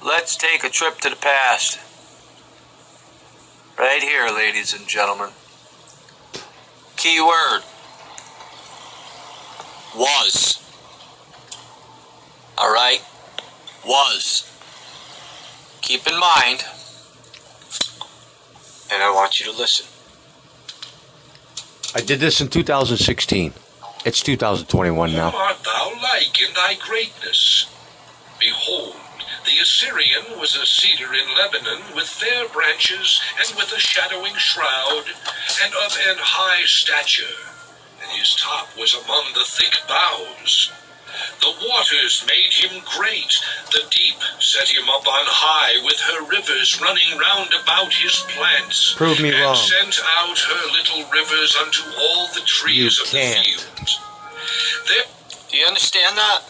Let's take a trip to the past. Right here, ladies and gentlemen. Keyword. Was. Alright? Was. Keep in mind, and I want you to listen. I did this in 2016. It's 2021 now. Whom art thou like in thy greatness? Behold, the Assyrian was a cedar in Lebanon, with fair branches, and with a shadowing shroud, and of an high stature, and his top was among the thick boughs. The waters made him great, the deep set him up on high, with her rivers running round about his plants. Prove me and wrong. sent out her little rivers unto all the trees You of can't. the field. There Do you understand that?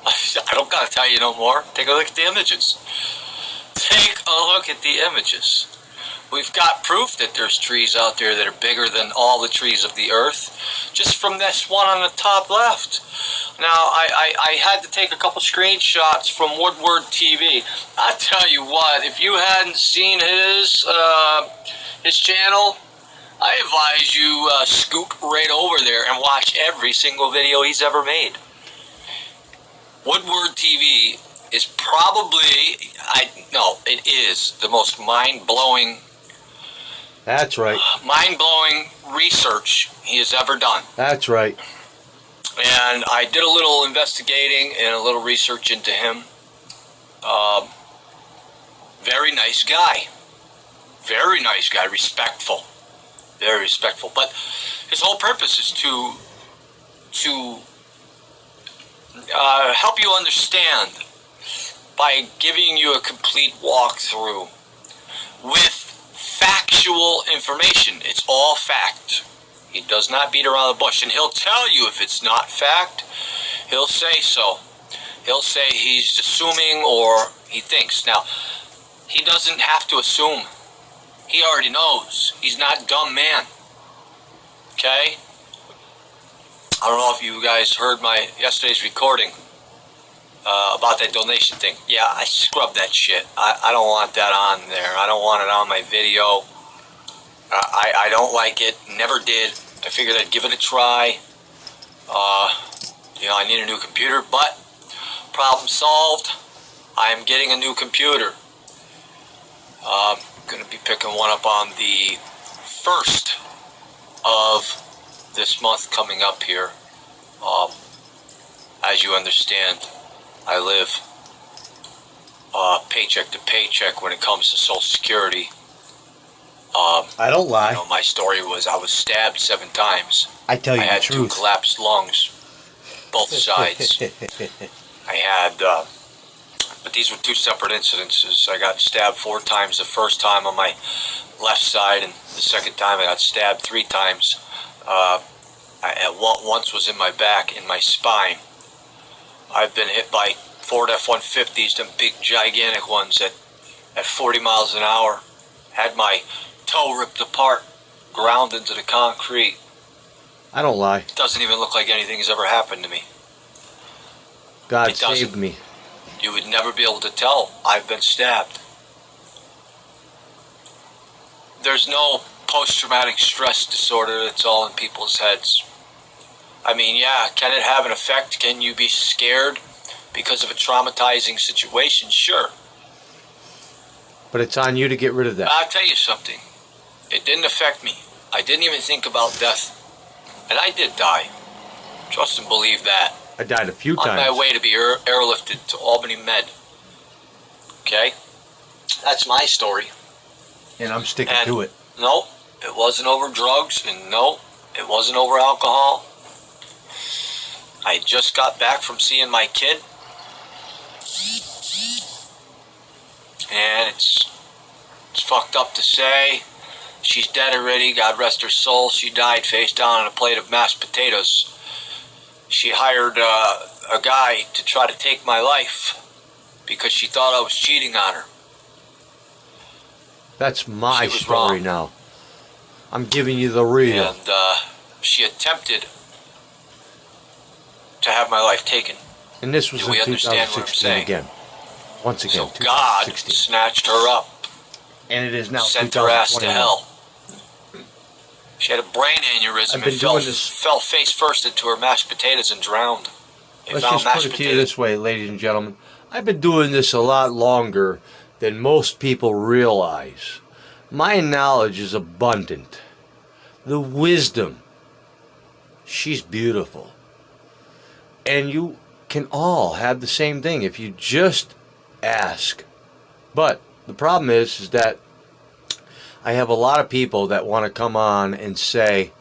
I don't gotta tell you no more. Take a look at the images. Take a look at the images. We've got proof that there's trees out there that are bigger than all the trees of the earth, just from this one on the top left. Now, I had to take a couple screenshots from Woodward TV. I tell you what, if you hadn't seen his channel, I advise you scoot right over there and watch every single video he's ever made. Woodward TV is probably, it is the most mind-blowing research he has ever done. That's right. And I did a little investigating and a little research into him. Very nice guy. Very nice guy. Respectful. Very respectful. But his whole purpose is to help you understand by giving you a complete walkthrough with factual information. It's all fact. He does not beat around the bush, and he'll tell you if it's not fact. He'll say so. He'll say he's assuming or he thinks. Now, he doesn't have to assume. He already knows. He's not a dumb man. Okay? I don't know if you guys heard my yesterday's recording about that donation thing. Yeah, I scrubbed that shit. I don't want that on there. I don't want it on my video. I don't like it. Never did. I figured I'd give it a try. I need a new computer, but problem solved. I am getting a new computer. I'm going to be picking one up on the 1st of this month coming up here. As you understand, I live paycheck to paycheck when it comes to Social Security. I don't lie. My story was I was stabbed 7 times. I tell you I had the 2 truth. collapsed lungs, both sides. I had, but these were 2 separate incidences. I got stabbed 4 times. The first time on my left side, and the second time I got stabbed 3 times. Once was in my back, in my spine. I've been hit by Ford F-150s, them big gigantic ones at 40 miles an hour. Had my toe ripped apart, ground into the concrete. I don't lie. It doesn't even look like anything has ever happened to me. God It doesn't. saved me. You would never be able to tell I've been stabbed. There's no post-traumatic stress disorder that's all in people's heads. I mean, yeah, can it have an effect? Can you be scared because of a traumatizing situation? Sure. But it's on you to get rid of that. I'll tell you something. It didn't affect me. I didn't even think about death. And I did die. Trust and believe that. I died a few On times. my way to be airlifted to Albany Med. Okay? That's my story. And I'm sticking And to it. no, it wasn't over drugs, and no, it wasn't over alcohol. I just got back from seeing my kid. And it's fucked up to say. She's dead already, God rest her soul. She died face down on a plate of mashed potatoes. She hired a guy to try to take my life because she thought I was cheating on her. That's my She was story wrong. now. I'm giving you the real. And she attempted to have my life taken. And this was Do in we understand what I'm 2016 saying? again. Once again, So God 2016. snatched her up, And it is now sent her ass to 2021. hell. She had a brain aneurysm I've been and doing this. fell face first into her mashed potatoes and drowned. They Let's found just put mashed it to you potatoes. this way, ladies and gentlemen. I've been doing this a lot longer than most people realize. My knowledge is abundant. The wisdom, she's beautiful. And you can all have the same thing if you just ask. But the problem is that I have a lot of people that want to come on and say,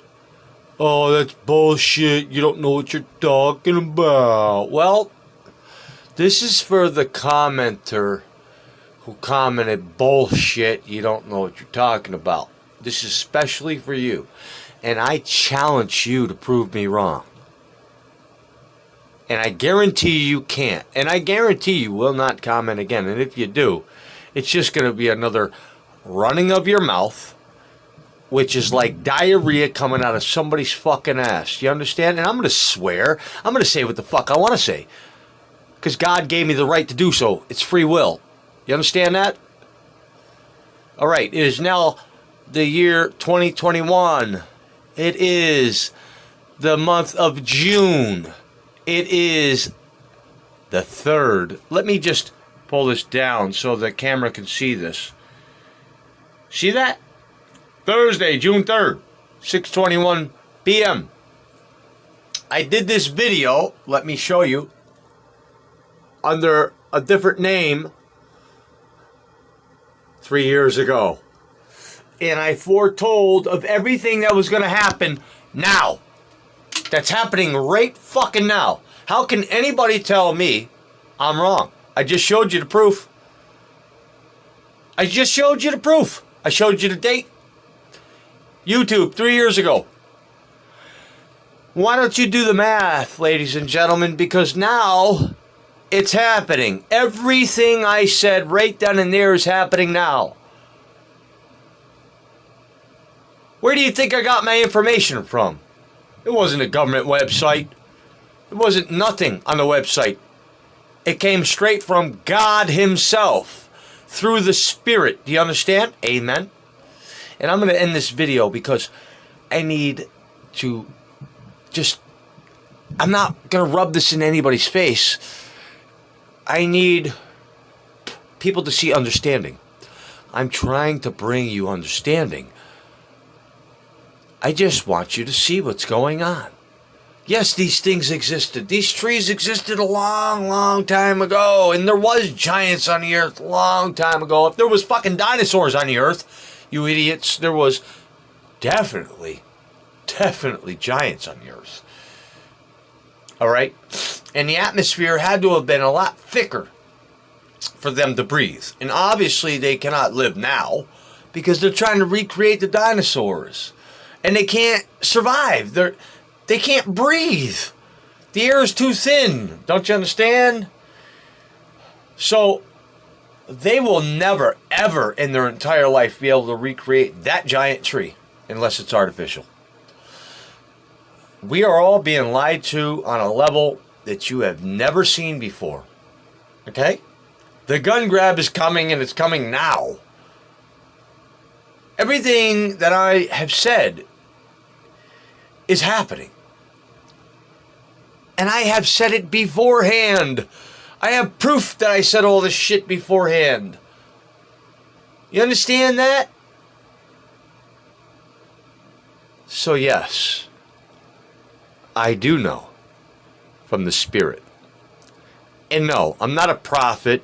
oh, that's bullshit. You don't know what you're talking about. Well, this is for the commenter who commented, bullshit. You don't know what you're talking about. This is especially for you. And I challenge you to prove me wrong. And I guarantee you can't. And I guarantee you will not comment again. And if you do, it's just going to be another running of your mouth, which is like diarrhea coming out of somebody's fucking ass. You understand? And I'm going to swear. I'm going to say what the fuck I want to say. Because God gave me the right to do so. It's free will. You understand that? All right. It is now the year 2021. It is the month of June. It is the 3rd. Let me just pull this down so the camera can see this. See that? Thursday, June 3rd, 6:21 p.m. I did this video, let me show you, under a different name 3 years ago. And I foretold of everything that was going to happen now. That's happening right fucking now. How can anybody tell me I'm wrong? I just showed you the proof. I just showed you the proof. I showed you the date. YouTube, 3 years ago. Why don't you do the math, ladies and gentlemen? Because now it's happening. Everything I said right down in there is happening now. Where do you think I got my information from? It wasn't a government website. It wasn't nothing on the website. It came straight from God himself through the Spirit. Do you understand? Amen. And I'm going to end this video because I need to just... I'm not going to rub this in anybody's face. I need people to see understanding. I'm trying to bring you understanding. I just want you to see what's going on. Yes, these things existed. These trees existed a long, long time ago. And there was giants on the earth a long time ago. If there was fucking dinosaurs on the earth, you idiots, there was definitely giants on the earth. All right? And the atmosphere had to have been a lot thicker for them to breathe. And obviously they cannot live now because they're trying to recreate the dinosaurs. And they can't survive. They can't breathe. The air is too thin. Don't you understand? So they will never, ever in their entire life be able to recreate that giant tree unless it's artificial. We are all being lied to on a level that you have never seen before. Okay? The gun grab is coming, and it's coming now. Everything that I have said is happening. And I have said it beforehand. I have proof that I said all this shit beforehand. You understand that? So yes, I do know from the Spirit. And no, I'm not a prophet.